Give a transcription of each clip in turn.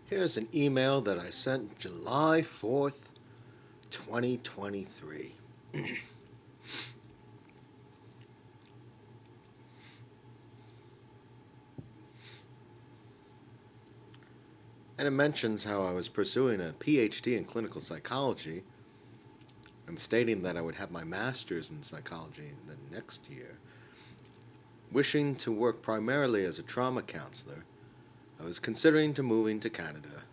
Here's an email that I sent July 4th, 2023. And it mentions how I was pursuing a PhD in clinical psychology and stating that I would have my master's in psychology the next year. Wishing to work primarily as a trauma counselor, I was considering to moving to Canada,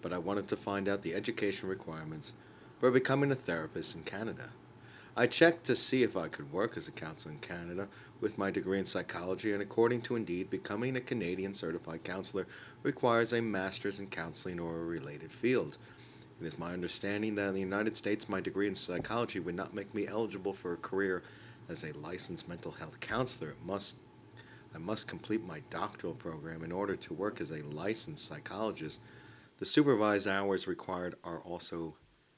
but I wanted to find out the education requirements for becoming a therapist in Canada. I checked to see if I could work as a counselor in Canada with my degree in psychology, and according to Indeed, becoming a Canadian certified counselor requires a master's in counseling or a related field. It is my understanding that in the United States, my degree in psychology would not make me eligible for a career as a licensed mental health counselor. I must complete my doctoral program in order to work as a licensed psychologist. The supervised hours required are also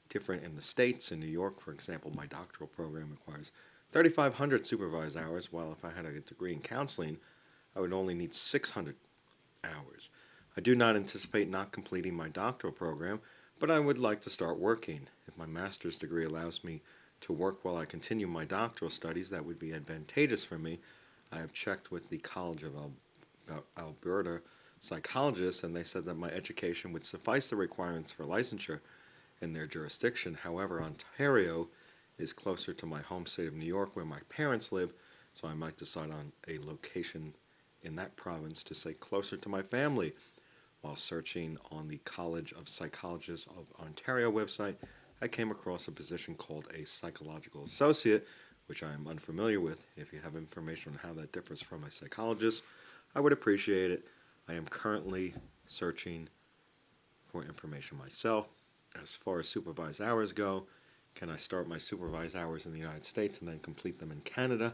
different in the states. In New York, for example, my doctoral program requires 3,500 supervised hours, while if I had a degree in counseling, I would only need 600 hours. I do not anticipate not completing my doctoral program, but I would like to start working. If my master's degree allows me to work while I continue my doctoral studies, that would be advantageous for me. I have checked with the College of Alberta psychologists, and they said that my education would suffice the requirements for licensure in their jurisdiction. However, Ontario is closer to my home state of New York, where my parents live, so I might decide on a location in that province to stay closer to my family. While searching on the College of Psychologists of Ontario website, I came across a position called a psychological associate, which I am unfamiliar with. If you have information on how that differs from a psychologist, I would appreciate it. I am currently searching for information myself. As far as supervised hours go, can I start my supervised hours in the United States and then complete them in Canada?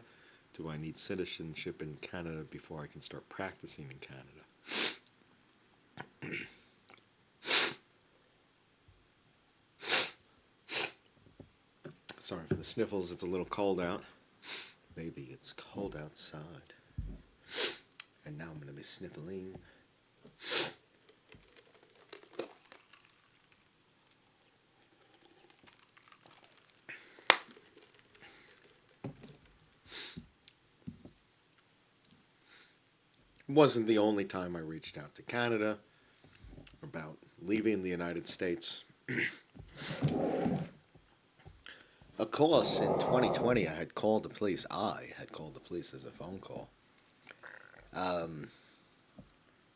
Do I need citizenship in Canada before I can start practicing in Canada? Sorry for the sniffles, it's a little cold out. Maybe it's cold outside. And now I'm going to be sniffling. It wasn't the only time I reached out to Canada about leaving the United States. Of course, in 2020, I had called the police. I had called the police as a phone call. Um,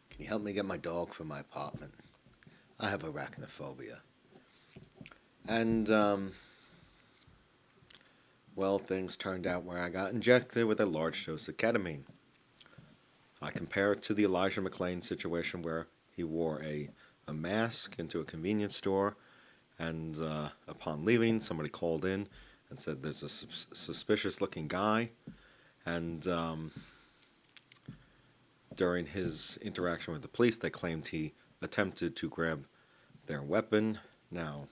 can you help me get my dog from my apartment? I have arachnophobia. And, well, things turned out where I got injected with a large dose of ketamine. I compare it to the Elijah McClain situation where he wore a mask into a convenience store, and upon leaving, somebody called in and said there's a suspicious looking guy. And during his interaction with the police, they claimed he attempted to grab their weapon. Now,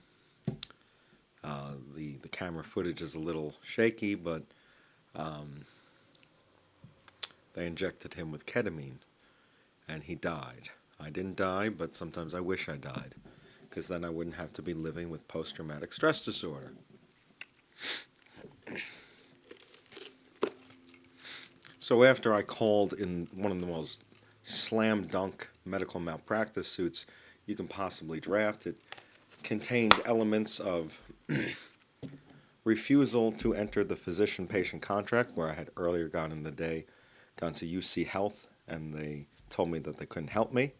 the camera footage is a little shaky, but they injected him with ketamine, and he died. I didn't die, but sometimes I wish I died, because then I wouldn't have to be living with post-traumatic stress disorder. So after I called in one of the most slam dunk medical malpractice suits you can possibly draft, it contained elements of refusal to enter the physician-patient contract, where I had earlier gone in the day gone to UC Health, and they told me that they couldn't help me.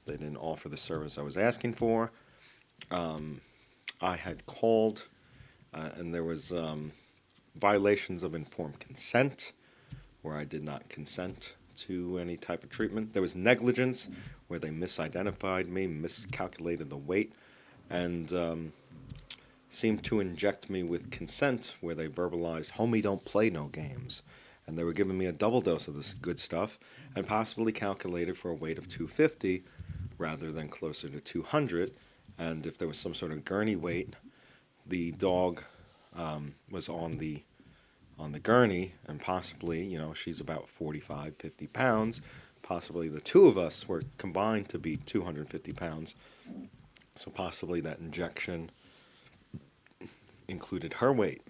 They didn't offer the service I was asking for. I had called, and there was violations of informed consent, where I did not consent to any type of treatment. There was negligence, where they misidentified me, miscalculated the weight, and seemed to inject me with consent, where they verbalized, "Homie, don't play no games." And they were giving me a double dose of this good stuff, and possibly calculated for a weight of 250 rather than closer to 200. And if there was some sort of gurney weight, the dog was on the gurney, and possibly, she's about 45, 50 pounds, possibly the two of us were combined to be 250 pounds. So possibly that injection included her weight.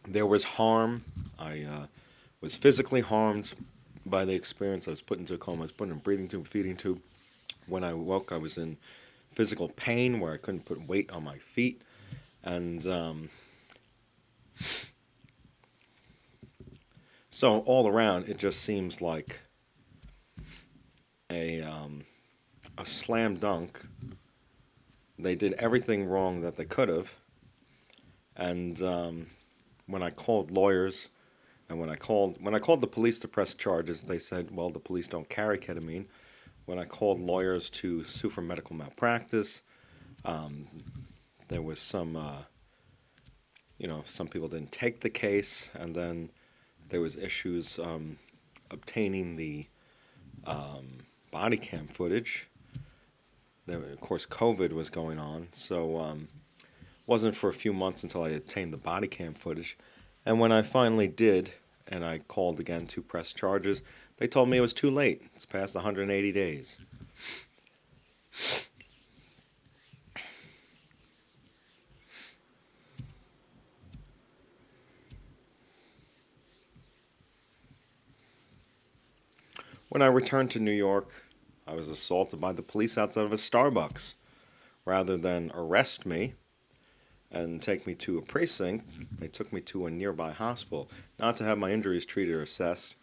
There was harm. I was physically harmed by the experience. I was put into a coma. I was put in a breathing tube, feeding tube. When I woke, I was in physical pain where I couldn't put weight on my feet. And so all around, it just seems like a slam dunk. They did everything wrong that they could have. And when I called lawyers, and when I called the police to press charges, they said, well, the police don't carry ketamine. When I called lawyers to sue for medical malpractice, there was some, some people didn't take the case, and then there was issues obtaining the body cam footage. Of course, COVID was going on, so wasn't for a few months until I obtained the body cam footage. And when I finally did, and I called again to press charges, they told me it was too late. It's past 180 days. When I returned to New York, I was assaulted by the police outside of a Starbucks. Rather than arrest me and take me to a precinct, they took me to a nearby hospital, not to have my injuries treated or assessed,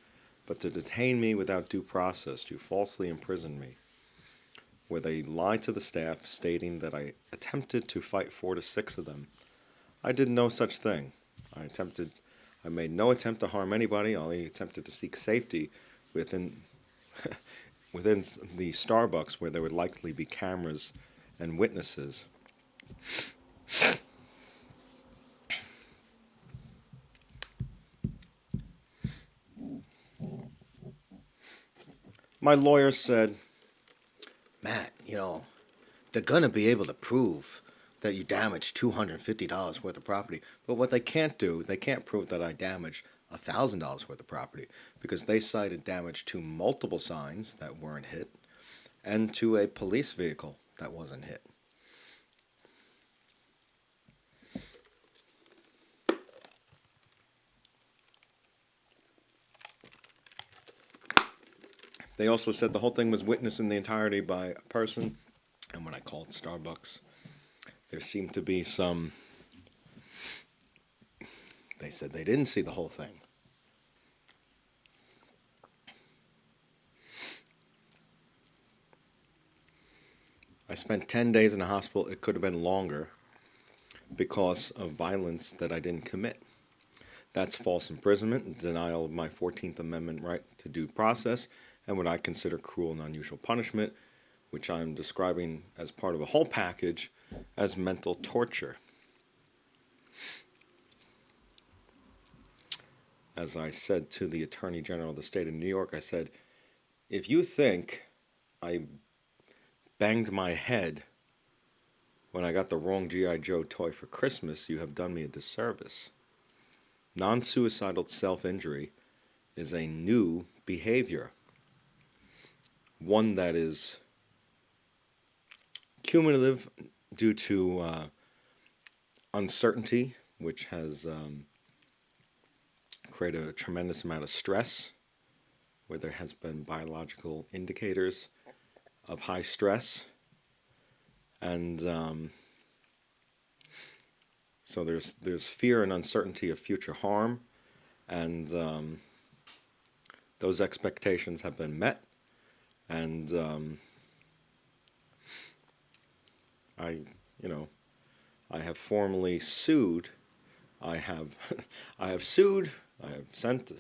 but to detain me without due process, to falsely imprison me, where they lied to the staff, stating that I attempted to fight 4 to 6 of them. I did no such thing. I made no attempt to harm anybody. I only attempted to seek safety within within the Starbucks, where there would likely be cameras and witnesses. My lawyer said, Matt, they're going to be able to prove that you damaged $250 worth of property. But what they can't do, they can't prove that I damaged $1,000 worth of property, because they cited damage to multiple signs that weren't hit and to a police vehicle that wasn't hit. They also said the whole thing was witnessed in the entirety by a person. And when I called Starbucks, there seemed to be some... They said they didn't see the whole thing. I spent 10 days in the hospital. It could have been longer because of violence that I didn't commit. That's false imprisonment, denial of my 14th Amendment right to due process, and what I consider cruel and unusual punishment, which I'm describing as part of a whole package as mental torture. As I said to the Attorney General of the state of New York, I said, if you think I banged my head when I got the wrong G.I. Joe toy for Christmas, you have done me a disservice. Non-suicidal self-injury is a new behavior, one that is cumulative due to uncertainty, which has created a tremendous amount of stress, where there has been biological indicators of high stress, and so there's fear and uncertainty of future harm, and those expectations have been met, and I have formally sued. I have sued. I have sent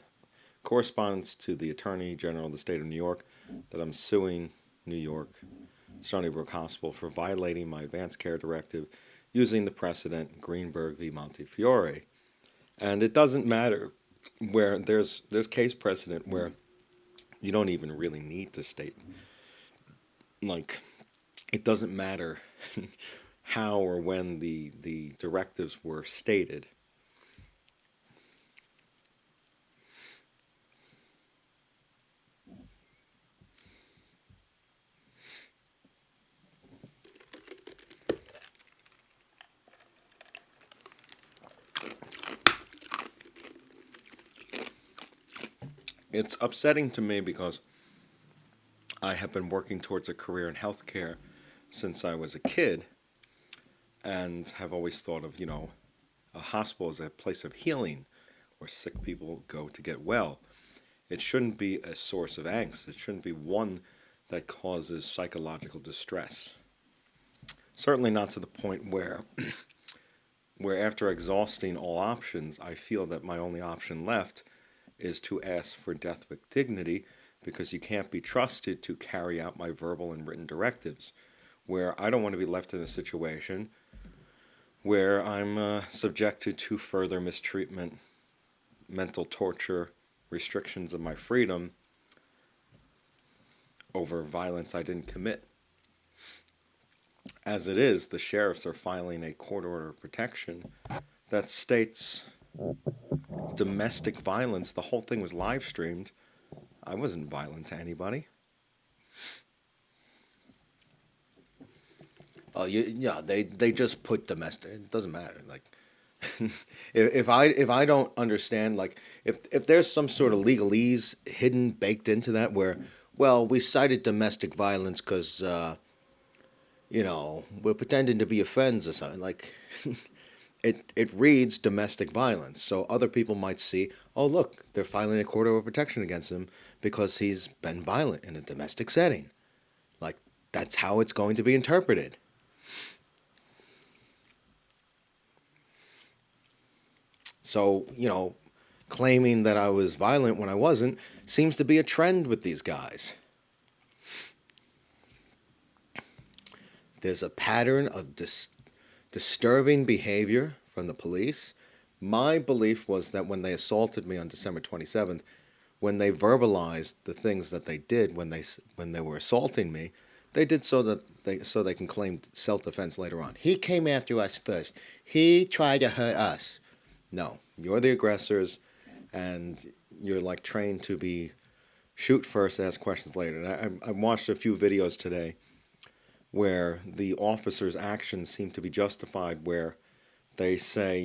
correspondence to the Attorney General of the state of New York that I'm suing New York Stony Brook Hospital for violating my advanced care directive using the precedent Greenberg v. Montefiore. And it doesn't matter where there's case precedent where you don't even really need to state. Like, it doesn't matter how or when the directives were stated. It's upsetting to me because I have been working towards a career in healthcare since I was a kid and have always thought of, a hospital as a place of healing where sick people go to get well. It shouldn't be a source of angst. It shouldn't be one that causes psychological distress. Certainly not to the point where after exhausting all options, I feel that my only option left is to ask for death with dignity because you can't be trusted to carry out my verbal and written directives, where I don't want to be left in a situation where I'm subjected to further mistreatment, mental torture, restrictions of my freedom over violence I didn't commit. As it is, the sheriffs are filing a court order of protection that states domestic violence. The whole thing was live streamed. I wasn't violent to anybody. Oh, yeah, they just put domestic. It doesn't matter. Like, if I don't understand, like, if there's some sort of legalese hidden baked into that, where, well, we cited domestic violence because we're pretending to be your friends or something. Like, it reads domestic violence, so other people might see, oh look, they're filing a court order of protection against him because he's been violent in a domestic setting. Like, that's how it's going to be interpreted. So, claiming that I was violent when I wasn't seems to be a trend with these guys. There's a pattern of disturbing behavior from the police. My belief was that when they assaulted me on December 27th, when they verbalized the things that they did when they were assaulting me, they did so they can claim self-defense later on. He came after us first. He tried to hurt us. No, you're the aggressors, and you're like trained to be shoot first, ask questions later. And I watched a few videos today where the officers' actions seem to be justified, where they say,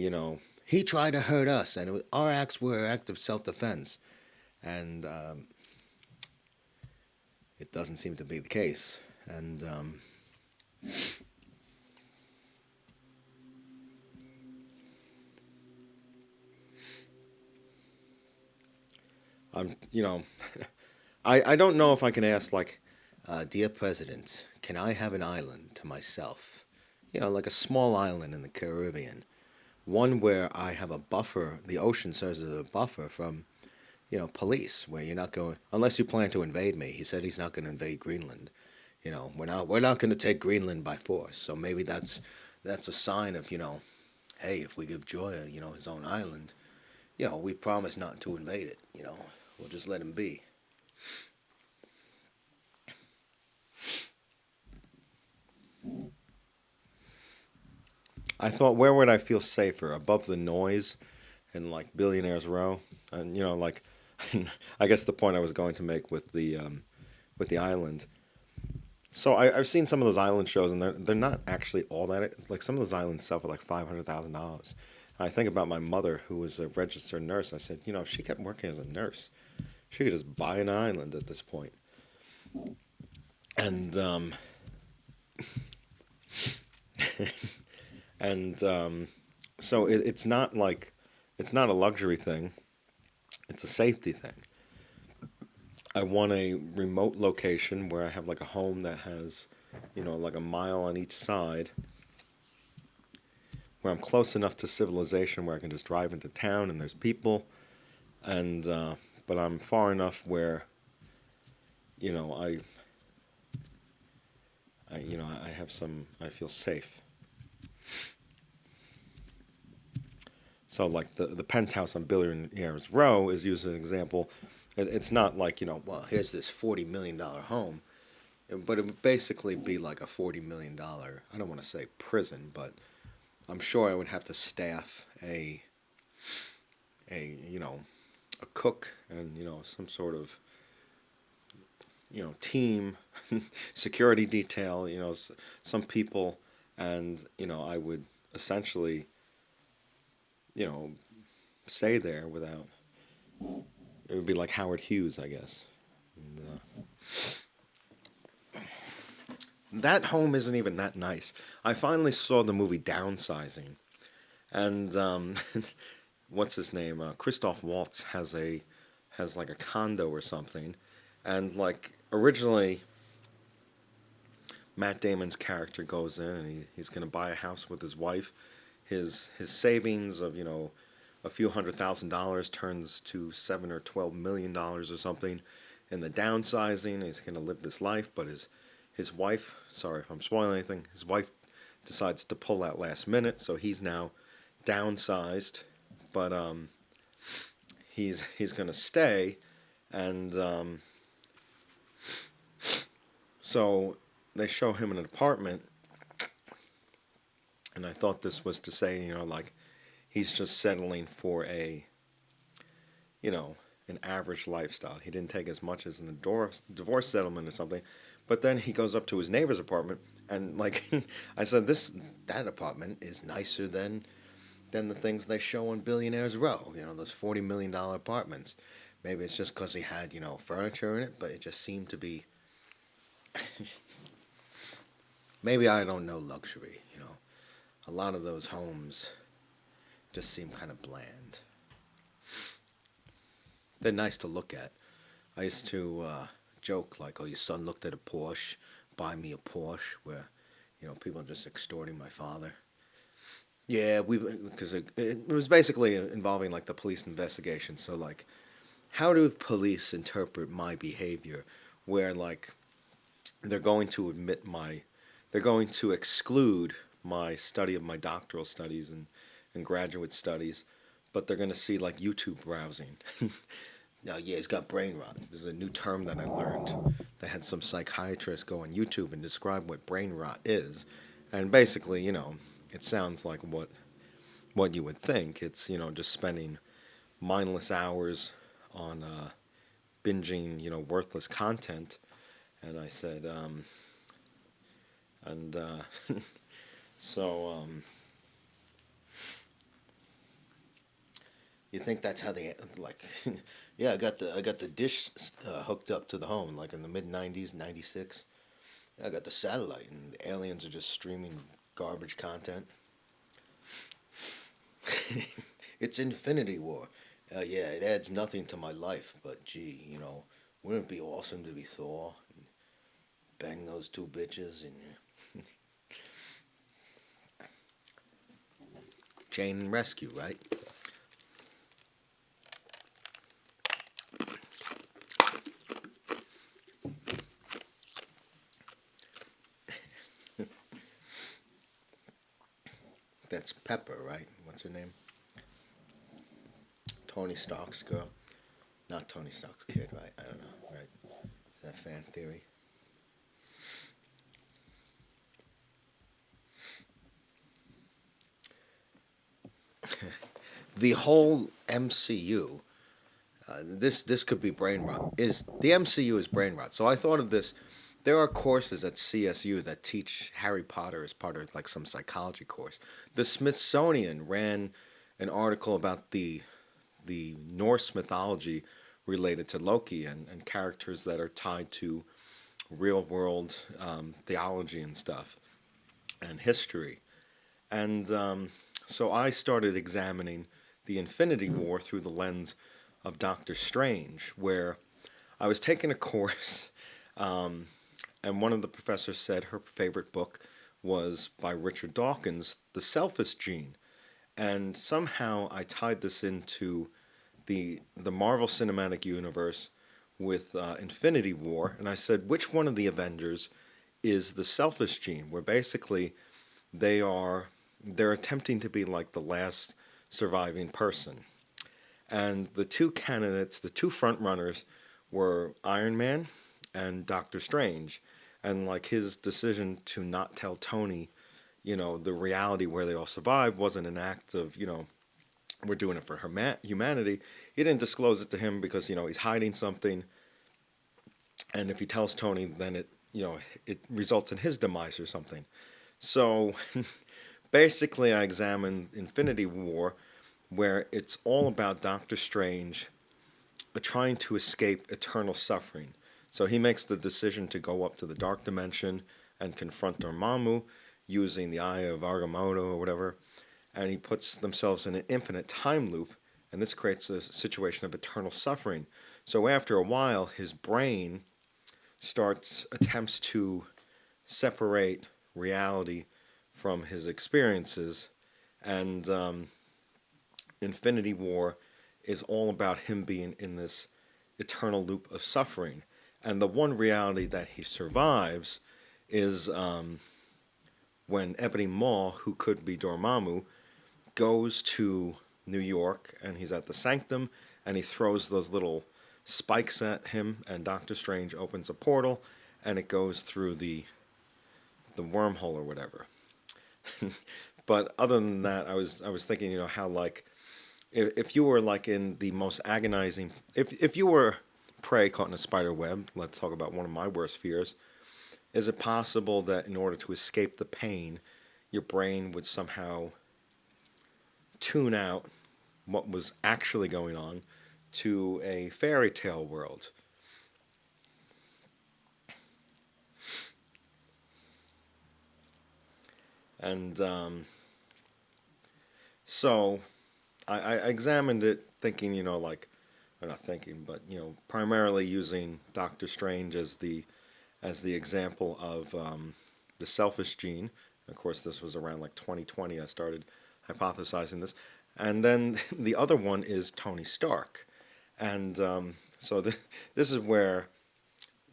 he tried to hurt us, and our acts were an act of self-defense. And it doesn't seem to be the case. And I'm, I don't know if I can ask, like, Dear President, can I have an island to myself? Like a small island in the Caribbean. One where I have a buffer, the ocean serves as a buffer from, police, where you're not going, unless you plan to invade me. He said he's not going to invade Greenland. We're not going to take Greenland by force. So maybe that's a sign of, hey, if we give Joya, his own island, we promise not to invade it, we'll just let him be. I thought, where would I feel safer? Above the noise in, like, Billionaires Row? And, like, I guess the point I was going to make with the island. So I've seen some of those island shows, and they're not actually all that. Like, some of those islands sell for like $500,000. I think about my mother, who was a registered nurse. I said, if she kept working as a nurse, she could just buy an island at this point. And and so it's not like, it's not a luxury thing. It's a safety thing. I want a remote location where I have like a home that has, like a mile on each side, where I'm close enough to civilization where I can just drive into town and there's people, and but I'm far enough where, I have some, I feel safe. So, like, the penthouse on Billionaires Row is used as an example. It's not like, well, here's this $40 million home, but it would basically be like a $40 million, I don't want to say prison, but I'm sure I would have to staff a cook and, some sort of, team, security detail, some people, and, I would essentially, stay there without, It would be like Howard Hughes, I guess. And, that home isn't even that nice. I finally saw the movie Downsizing, and what's his name? Christoph Waltz has like a condo or something, and like originally Matt Damon's character goes in and he's going to buy a house with his wife. His savings of a few $100,000 turns to $7 or $12 million or something. In the downsizing, he's going to live this life, but his wife, sorry if I'm spoiling anything, his wife decides to pull out last minute, so he's now downsized, but he's going to stay, and so they show him in an apartment, and I thought this was to say, like he's just settling for an average lifestyle. He didn't take as much as in the divorce settlement or something, but then he goes up to his neighbor's apartment, and like I said, that apartment is nicer than the things they show on Billionaires Row. Those $40 million apartments. Maybe it's just because he had furniture in it, but it just seemed to be. Maybe I don't know luxury. A lot of those homes just seem kind of bland. They're nice to look at. I used to joke like, "Oh, your son looked at a Porsche, buy me a Porsche," where people are just extorting my father. Yeah, because it was basically involving like the police investigation. So like, how do police interpret my behavior? Where like they're going to they're going to exclude my study of my doctoral studies and graduate studies, but they're going to see like YouTube browsing. Yeah, he's got brain rot. This is a new term that I learned. They had some psychiatrist go on YouTube and describe what brain rot is, and basically, it sounds like what you would think. It's just spending mindless hours on binging worthless content. And I said, and so you think that's how they like? Yeah, I got the dish hooked up to the home like in the mid '90s, '96. I got the satellite, and the aliens are just streaming garbage content. It's Infinity War. Yeah, it adds nothing to my life, but gee, wouldn't it be awesome to be Thor and bang those two bitches and chain and rescue, right? That's Pepper, right? What's her name? Tony Stark's girl. Not Tony Stark's kid, right? I don't know, right? Is that fan theory? The whole MCU, this could be brain rot. The MCU is brain rot? So I thought of this. There are courses at CSU that teach Harry Potter as part of like some psychology course. The Smithsonian ran an article about the Norse mythology related to Loki and characters that are tied to real world theology and stuff and history. And so I started examining the Infinity War through the lens of Doctor Strange, where I was taking a course, and one of the professors said her favorite book was by Richard Dawkins, The Selfish Gene. And somehow I tied this into the Marvel Cinematic Universe with Infinity War, and I said, which one of the Avengers is the selfish gene? Where basically they're attempting to be like the last surviving person. And the two candidates, the two front runners, were Iron Man and Doctor Strange. And like his decision to not tell Tony, the reality where they all survived wasn't an act of, we're doing it for humanity. He didn't disclose it to him because, he's hiding something. And if he tells Tony, then it results in his demise or something. So basically I examined Infinity War, where it's all about Doctor Strange trying to escape eternal suffering. So he makes the decision to go up to the dark dimension and confront Dormammu using the Eye of Agamotto or whatever, and he puts themselves in an infinite time loop, and this creates a situation of eternal suffering. So after a while, his brain starts attempts to separate reality from his experiences, and Infinity War is all about him being in this eternal loop of suffering. And the one reality that he survives is when Ebony Maw, who could be Dormammu, goes to New York and he's at the Sanctum and he throws those little spikes at him, and Doctor Strange opens a portal and it goes through the wormhole or whatever. But other than that, I was thinking, how like if you were like in the most agonizing, if you were prey caught in a spider web, let's talk about one of my worst fears. Is it possible that in order to escape the pain, your brain would somehow tune out what was actually going on to a fairy tale world? And so I examined it thinking, like, or not thinking, but, primarily using Doctor Strange as the example of the selfish gene. Of course, this was around like 2020. I started hypothesizing this, and then the other one is Tony Stark, and so this is where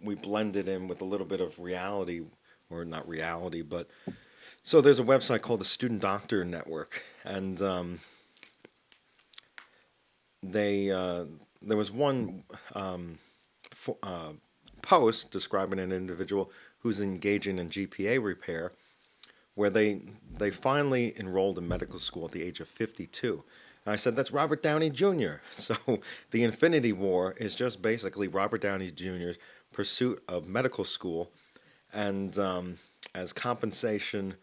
we blended in with a little bit of reality, or not reality, but so there's a website called the Student Doctor Network, and they there was one for, post describing an individual who's engaging in GPA repair, where they finally enrolled in medical school at the age of 52. And I said, that's Robert Downey Jr. So the Infinity War is just basically Robert Downey Jr.'s pursuit of medical school, and as compensation,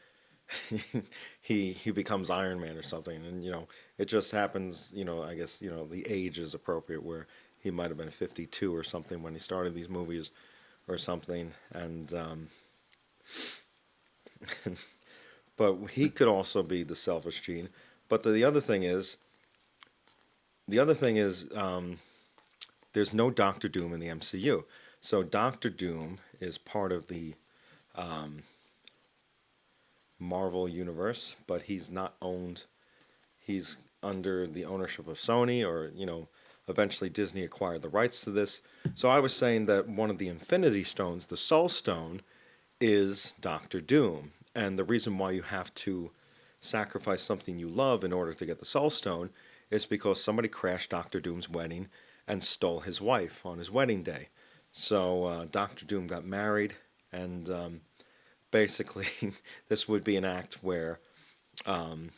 he becomes Iron Man or something. And it just happens. I guess the age is appropriate where he might have been 52 or something when he started these movies or something, and but he could also be the selfish gene. But the other thing is, there's no Doctor Doom in the MCU. So Doctor Doom is part of the um, Marvel universe, but he's not owned. He's under the ownership of Sony, or eventually Disney acquired the rights to this. So I was saying that one of the Infinity Stones, the Soul Stone, is Doctor Doom, and the reason why you have to sacrifice something you love in order to get the Soul Stone is because somebody crashed Doctor Doom's wedding and stole his wife on his wedding day. So Doctor Doom got married, and basically this would be an act where um,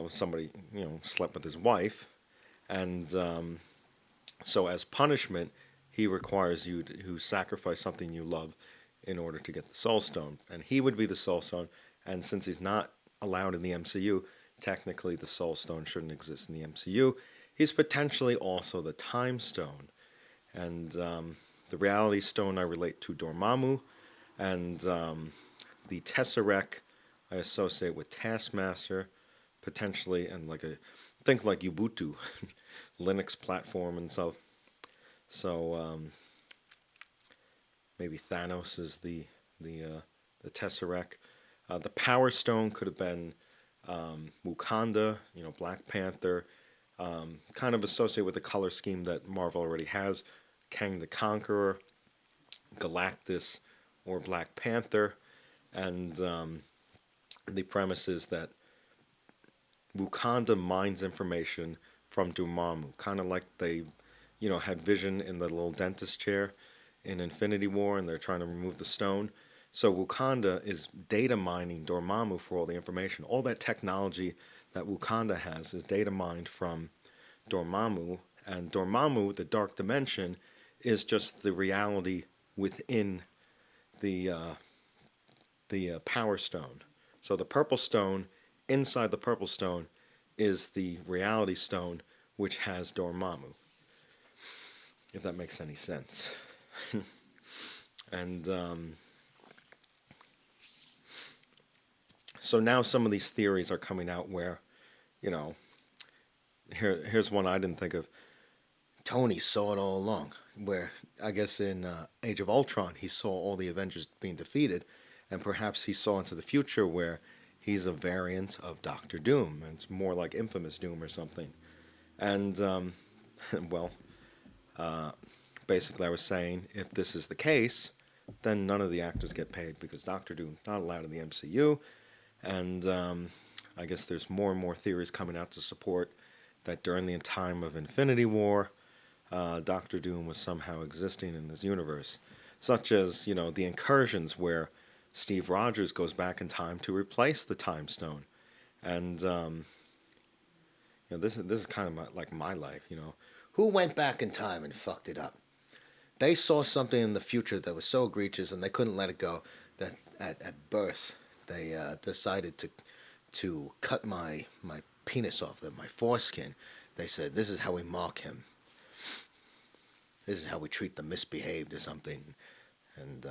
somebody slept with his wife, and so as punishment, he requires you to sacrifice something you love in order to get the Soul Stone, and he would be the Soul Stone. And since he's not allowed in the MCU, technically the Soul Stone shouldn't exist in the MCU. He's potentially also the Time Stone, and the Reality Stone I relate to Dormammu, and the Tesseract I associate with Taskmaster, potentially, and like think like Ubuntu, Linux platform, and so maybe Thanos is the Tesseract. The Power Stone could have been Wakanda, Black Panther, kind of associated with the color scheme that Marvel already has. Kang the Conqueror, Galactus, or Black Panther, and the premise is that Wakanda mines information from Dormammu, kind of like they, had Vision in the little dentist chair in Infinity War, and they're trying to remove the stone. So Wakanda is data mining Dormammu for all the information. All that technology that Wakanda has is data mined from Dormammu, and Dormammu, the Dark Dimension, is just the reality within the Power Stone. So the Purple Stone, inside the Purple Stone, is the Reality Stone, which has Dormammu. if that makes any sense. And so now some of these theories are coming out where, you know, here's one I didn't think of. Tony saw it all along. Where I guess in Age of Ultron, he saw all the Avengers being defeated, and perhaps he saw into the future where he's a variant of Doctor Doom, and it's more like Infamous Doom or something. And well, uh, basically, I was saying if this is the case, then none of the actors get paid because Doctor Doom's not allowed in the MCU, and I guess there's more and more theories coming out to support that during the time of Infinity War, Doctor Doom was somehow existing in this universe, such as the incursions where Steve Rogers goes back in time to replace the Time Stone, and this is kind of like my life. Who went back in time and fucked it up? They saw something in the future that was so egregious and they couldn't let it go that at birth they decided to cut my penis off, my foreskin. They said, this is how we mark him. This is how we treat the misbehaved or something. And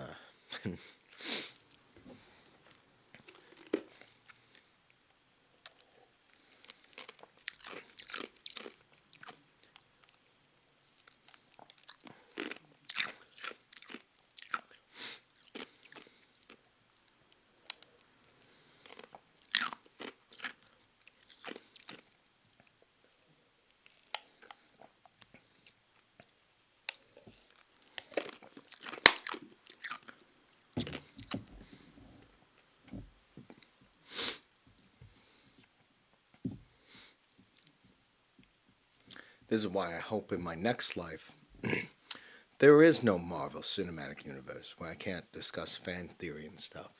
this is why I hope in my next life there is no Marvel Cinematic Universe where I can't discuss fan theory and stuff.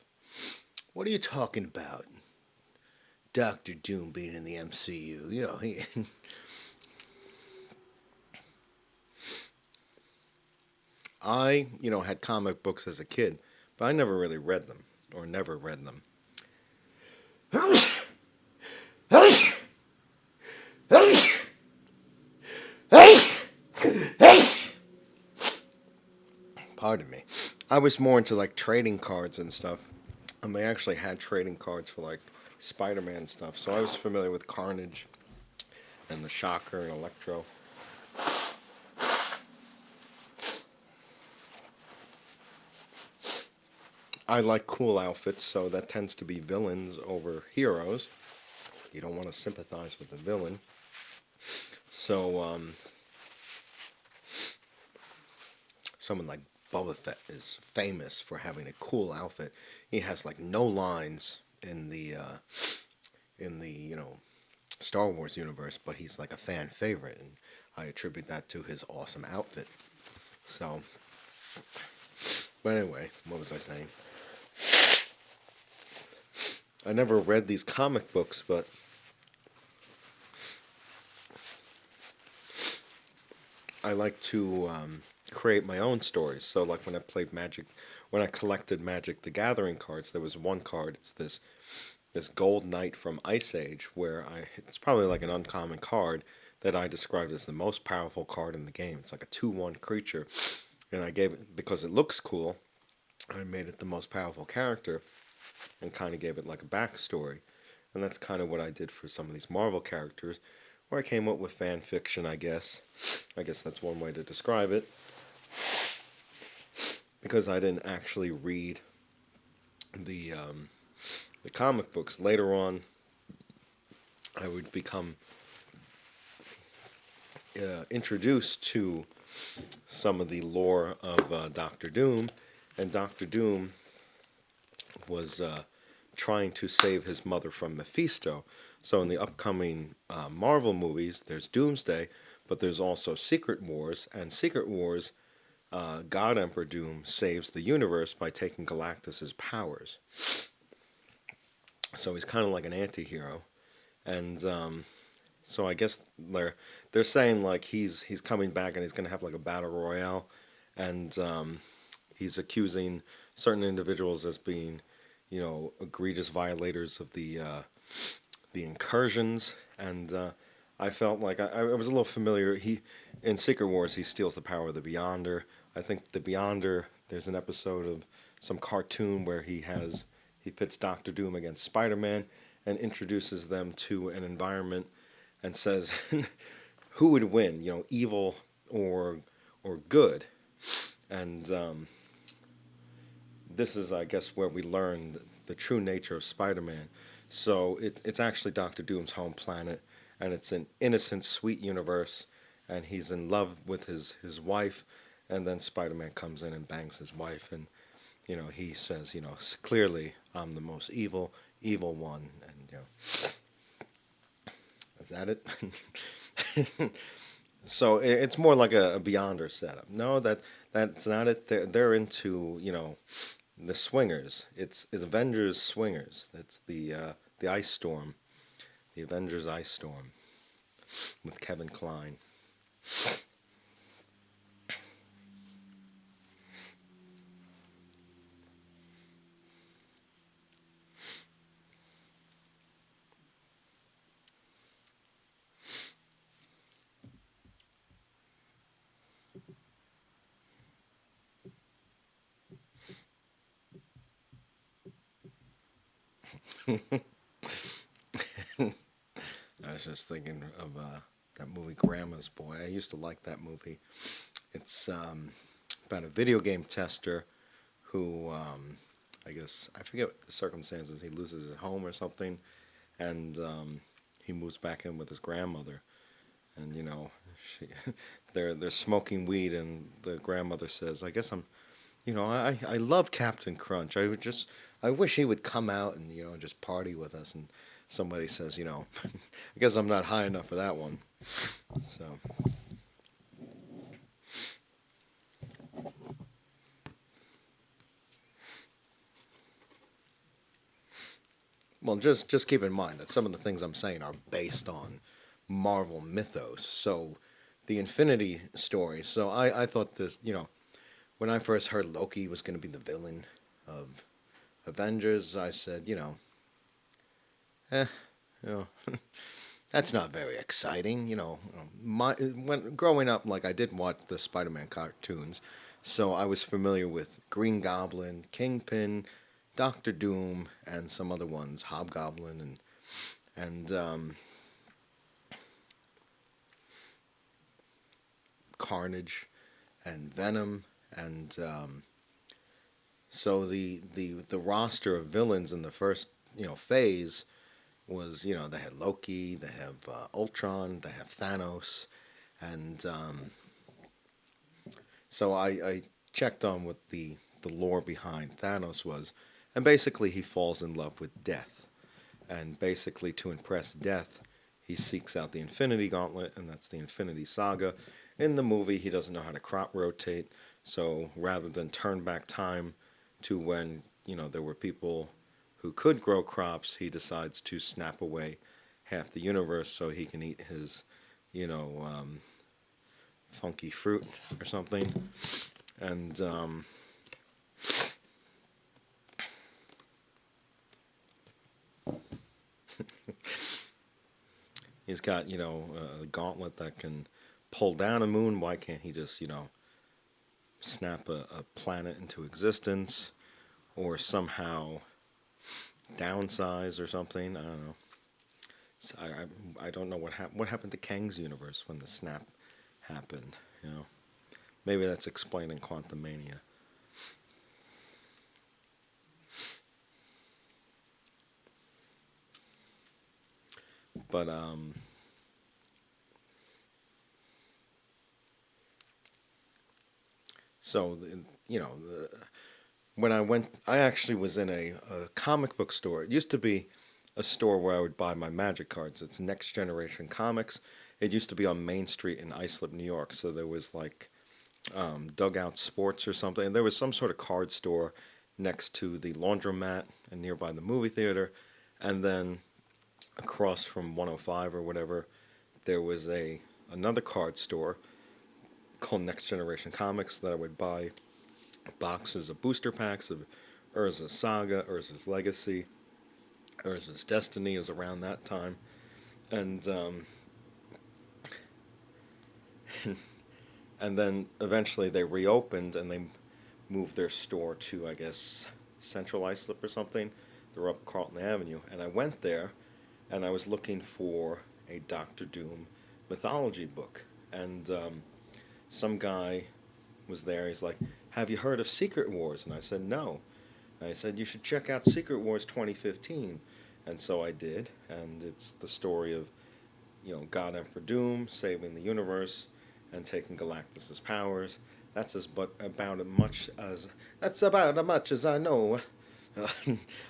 What are you talking about? Doctor Doom being in the MCU, he. I, had comic books as a kid, but I never really read them, or never read them. Pardon me. I was more into like trading cards and stuff. They actually had trading cards for like Spider-Man stuff, so I was familiar with Carnage and the Shocker and Electro. I like cool outfits, so that tends to be villains over heroes. You don't want to sympathize with the villain. So, someone like Boba Fett is famous for having a cool outfit. He has like no lines in the Star Wars universe, but he's like a fan favorite, and I attribute that to his awesome outfit. So, but anyway, what was I saying? I never read these comic books, but I like to create my own stories. So, like when I played Magic, when I collected Magic the Gathering cards, there was one card. It's this Gold Knight from Ice Age, where it's probably like an uncommon card that I described as the most powerful card in the game. It's like a 2/1 creature, and I gave it because it looks cool. I made it the most powerful character, and kind of gave it like a backstory. And that's kind of what I did for some of these Marvel characters, where I came up with fan fiction, I guess. I guess that's one way to describe it. Because I didn't actually read the comic books. Later on, I would become introduced to some of the lore of Doctor Doom, and Doctor Doom was trying to save his mother from Mephisto. So in the upcoming Marvel movies, there's Doomsday, but there's also Secret Wars, and Secret Wars, God Emperor Doom saves the universe by taking Galactus's powers. So he's kind of like an anti-hero, and so I guess they're saying like he's coming back and he's going to have like a battle royale, and he's accusing certain individuals as being, egregious violators of the incursions, and I felt like I was a little familiar. He in Secret Wars he steals the power of the Beyonder. I think the Beyonder. There's an episode of some cartoon where he pits Doctor Doom against Spider-Man and introduces them to an environment and says who would win, evil or good. And this is, I guess, where we learn the true nature of Spider-Man. So it's actually Doctor Doom's home planet, and it's an innocent, sweet universe, and he's in love with his wife, and then Spider-Man comes in and bangs his wife, and he says, clearly I'm the most evil one, and is that it? So it's more like a Beyonder setup. No, that's not it. They're into the swingers. It's Avengers swingers. It's the Ice Storm, the Avengers Ice Storm with Kevin Kline. I was just thinking of that movie Grandma's Boy. I used to like that movie. It's about a video game tester who, I guess, I forget the circumstances. He loses his home or something, and he moves back in with his grandmother. And she, they're smoking weed, and the grandmother says, "I guess I love Captain Crunch. I wish he would come out and just party with us." And somebody says, I guess I'm not high enough for that one. So, well, just keep in mind that some of the things I'm saying are based on Marvel mythos. So, the Infinity story. So I thought this, when I first heard Loki was going to be the villain of Avengers, I said, eh, you know, that's not very exciting. When growing up, like I did watch the Spider-Man cartoons, so I was familiar with Green Goblin, Kingpin, Doctor Doom, and some other ones, Hobgoblin, and Carnage, and Venom, and so the roster of villains in the first phase was they had Loki, they have Ultron, they have Thanos, and so I checked on what the lore behind Thanos was, and basically he falls in love with death, and basically to impress death, he seeks out the Infinity Gauntlet, and that's the Infinity Saga. In the movie, he doesn't know how to crop rotate, so rather than turn back time to when there were people who could grow crops, he decides to snap away half the universe so he can eat his you know funky fruit or something, and he's got a gauntlet that can pull down a moon. Why can't he just snap a planet into existence, or somehow downsize or something? I don't know. So I don't know what happened to Kang's universe when the snap happened. Maybe that's explaining Quantum Mania. But so when I actually was in a comic book store. It used to be a store where I would buy my Magic cards. It's Next Generation Comics. It used to be on Main Street in Islip, New York. So there was like Dugout Sports or something. And there was some sort of card store next to the laundromat and nearby the movie theater. And then across from 105 or whatever, there was a another card store called Next Generation Comics that I would buy boxes of booster packs of Urza's Saga, Urza's Legacy, Urza's Destiny. Is around that time, and and then eventually they reopened and they moved their store to, I guess, Central Islip or something. They're up Carlton Avenue, and I went there, and I was looking for a Doctor Doom mythology book, and some guy was there. He's like, "Have you heard of Secret Wars?" And I said, "No." And I said, "You should check out Secret Wars 2015." And so I did, and it's the story of, God Emperor Doom saving the universe and taking Galactus's powers. That's about as much as I know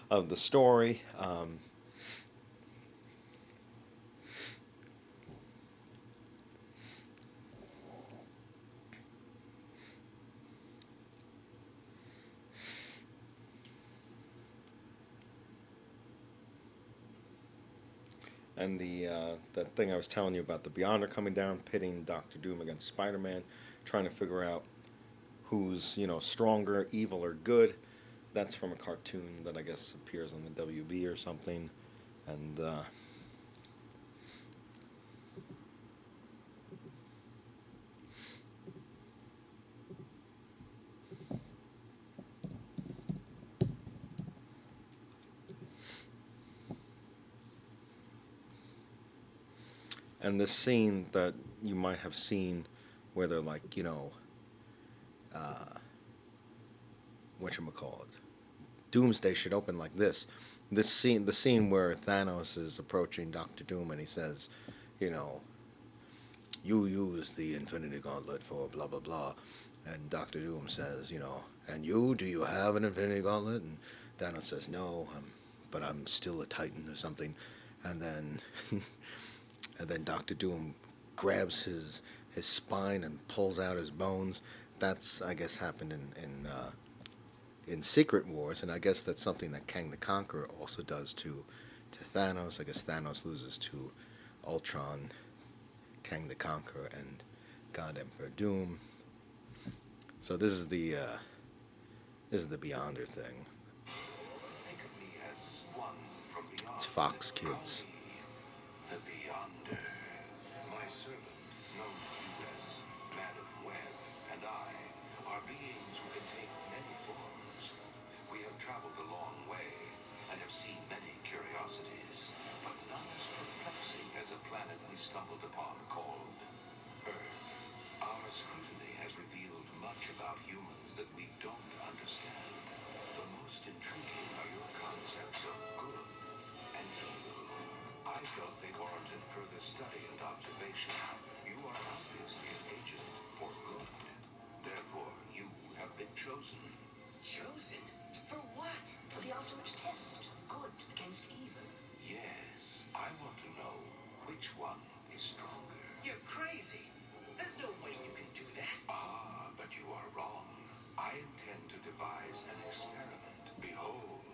of the story. And that thing I was telling you about, the Beyonder coming down, pitting Doctor Doom against Spider-Man, trying to figure out who's stronger, evil or good. That's from a cartoon that I guess appears on the WB or something, and this scene that you might have seen where they're like, uh, whatchamacallit, Doomsday should open like this. The scene where Thanos is approaching Doctor Doom and he says, you know, you use the Infinity Gauntlet for blah blah blah, and Doctor Doom says, and do you have an Infinity Gauntlet? And Thanos says, no, but I'm still a Titan or something, and then and then Doctor Doom grabs his spine and pulls out his bones. That's, I guess, happened in Secret Wars, and I guess that's something that Kang the Conqueror also does to Thanos. I guess Thanos loses to Ultron, Kang the Conqueror, and God Emperor Doom. So this is the Beyonder thing. Think of me as one from beyond. It's Fox Kids. The Beyonder. My servant, known to you as Madam Web, and I are beings who can take many forms. We have traveled a long way and have seen many curiosities, but none as perplexing as a planet we stumbled upon called Earth. Our scrutiny has revealed much about humans that we don't understand. The most intriguing are your concepts of good and evil. I felt they warranted further study and observation. You are obviously an agent for good. Therefore, you have been chosen. Chosen? For what? For the ultimate test of good against evil. Yes, I want to know which one is stronger. You're crazy. There's no way you can do that. Ah, but you are wrong. I intend to devise an experiment. Behold,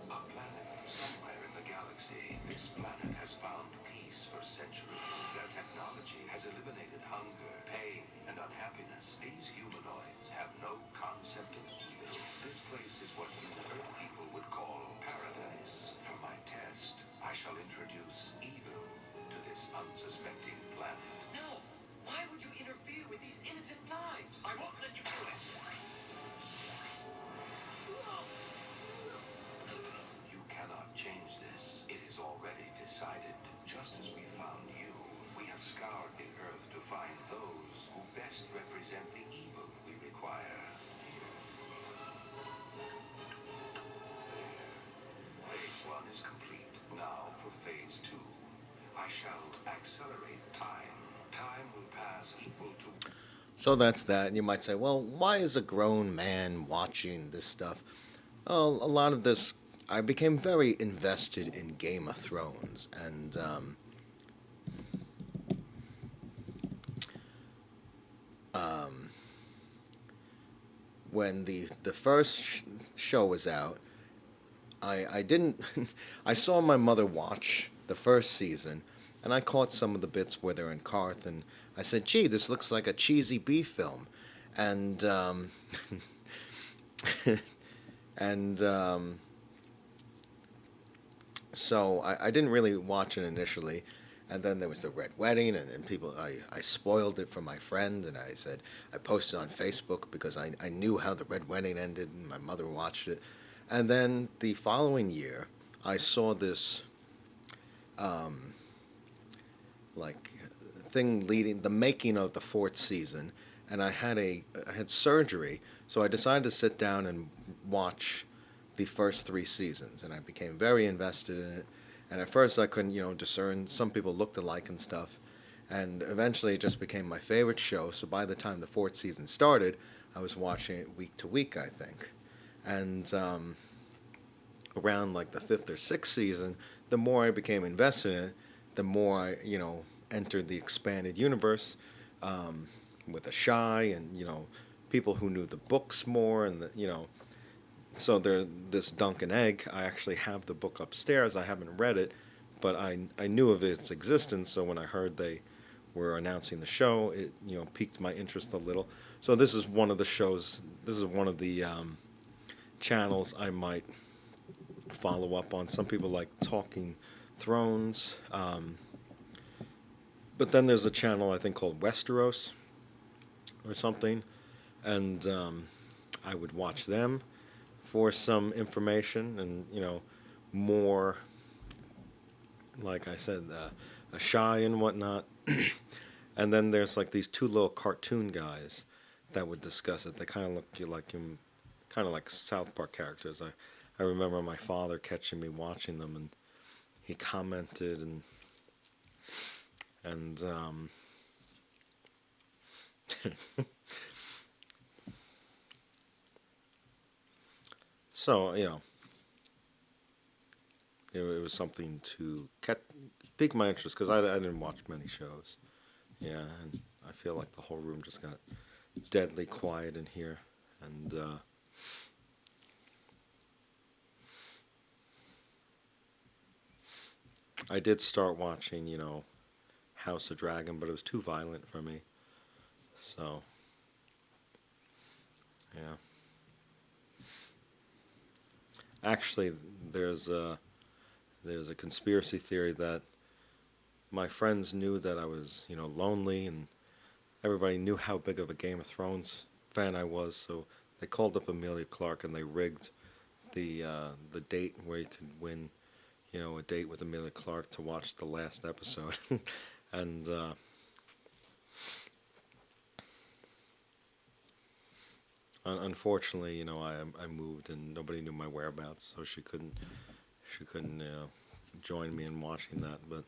a planet somewhere in the galaxy. This planet has found peace for centuries. Their technology has eliminated hunger, pain, and unhappiness. These humanoids have no concept of evil. This place is what you Earth people would call paradise. For my test, I shall introduce evil to this unsuspecting planet. No. Why would you interfere with these innocent lives? I won't let you do it. You cannot change this. It is already decided. Just as we found you, we have scoured the Earth to find those who best represent the evil we require. Phase 1 is complete. Now for Phase 2. I shall accelerate time. Time will pass equal to... So that's that. And you might say, well, why is a grown man watching this stuff? Well, a lot of this, I became very invested in Game of Thrones, and when the first show was out, I didn't. I saw my mother watch the first season, and I caught some of the bits where they're in Karth, and I said, "Gee, this looks like a cheesy B film," and and so I didn't really watch it initially, And then there was the Red Wedding, and people, I spoiled it for my friend, and I said, I posted on Facebook because I knew how the Red Wedding ended, and my mother watched it. And then the following year, I saw this, like, thing leading, the making of the fourth season, and I had surgery, so I decided to sit down and watch the first three seasons, and I became very invested in it. And at first, I couldn't, discern. Some people looked alike and stuff, and eventually, it just became my favorite show. So by the time the fourth season started, I was watching it week to week, I think. And around like the fifth or sixth season, the more I became invested in it, the more I, entered the expanded universe, with a shy and people who knew the books more, and so there, this Duncan Egg, I actually have the book upstairs. I haven't read it, but I knew of its existence. So when I heard they were announcing the show, it piqued my interest a little. So this is one of the shows. This is one of the channels I might follow up on. Some people like Talking Thrones, but then there's a channel I think called Westeros or something, and I would watch them for some information and more, like I said, a shy and whatnot. And then there's like these two little cartoon guys that would discuss it. They kind of look like him, kind of like South Park characters. I remember my father catching me watching them, and he commented and so it was something to pique my interest because I didn't watch many shows. Yeah, and I feel like the whole room just got deadly quiet in here, and I did start watching, House of Dragon, but it was too violent for me. So, yeah. Actually, there's a conspiracy theory that my friends knew that I was, lonely, and everybody knew how big of a Game of Thrones fan I was, so they called up Amelia Clark and they rigged the date where you could win, a date with Amelia Clark to watch the last episode, and unfortunately, I moved and nobody knew my whereabouts, so she couldn't join me in watching that, but.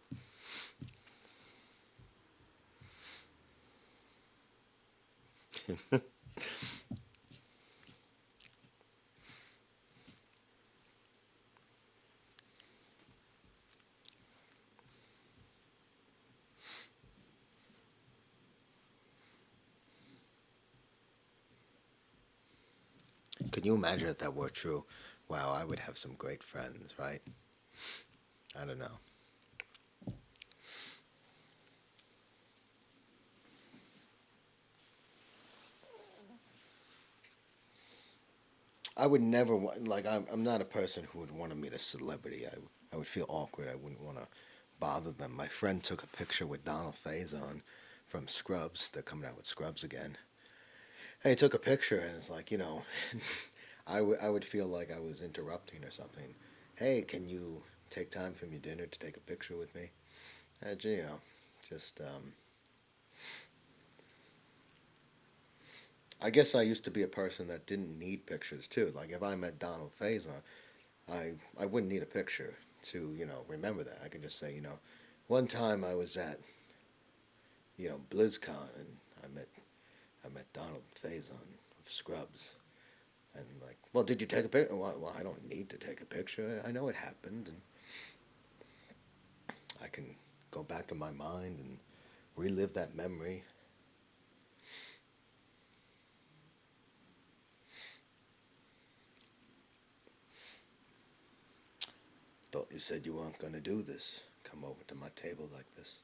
Can you imagine if that were true? Wow, I would have some great friends, right? I don't know. I would never like. I'm not a person who would want to meet a celebrity. I would feel awkward. I wouldn't want to bother them. My friend took a picture with Donald Faison from Scrubs. They're coming out with Scrubs again. And he took a picture, and it's like, I would feel like I was interrupting or something. Hey, can you take time from your dinner to take a picture with me? And, just I guess I used to be a person that didn't need pictures too. Like if I met Donald Faison, I wouldn't need a picture to remember that. I could just say one time I was at BlizzCon and I met Donald Faison of Scrubs, and like, well, did you take a picture? Well, I don't need to take a picture. I know it happened, and I can go back in my mind and relive that memory. Thought you said you weren't going to do this. Come over to my table like this.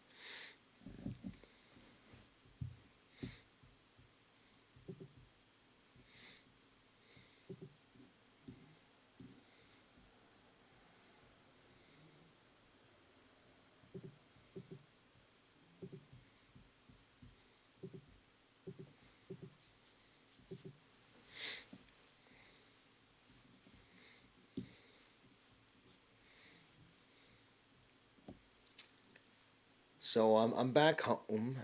So I'm back home.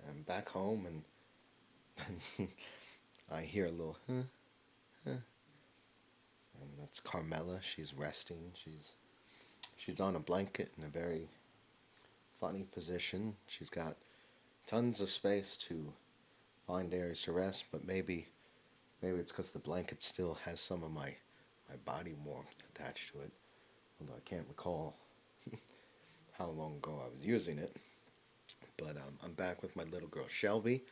I'm back home, and I hear a little, huh, and that's Carmela. She's resting. She's on a blanket in a very funny position. She's got tons of space to find areas to rest, but maybe it's because the blanket still has some of my body warmth attached to it. Although I can't recall how long ago I was using it. But I'm back with my little girl Shelby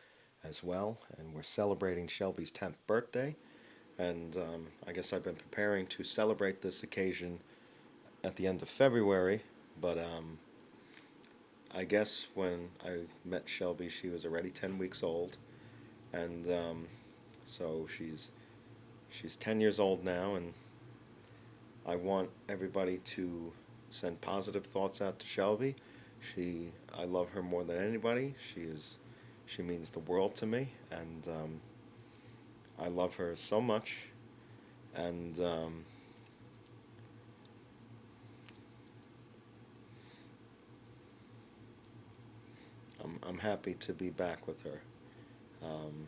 as well, and we're celebrating Shelby's 10th birthday. And I guess I've been preparing to celebrate this occasion at the end of February, but I guess when I met Shelby, she was already 10 weeks old, and so she's 10 years old now, and I want everybody to send positive thoughts out to Shelby. I love her more than anybody. She means the world to me, and I love her so much, and I'm happy to be back with her. Um,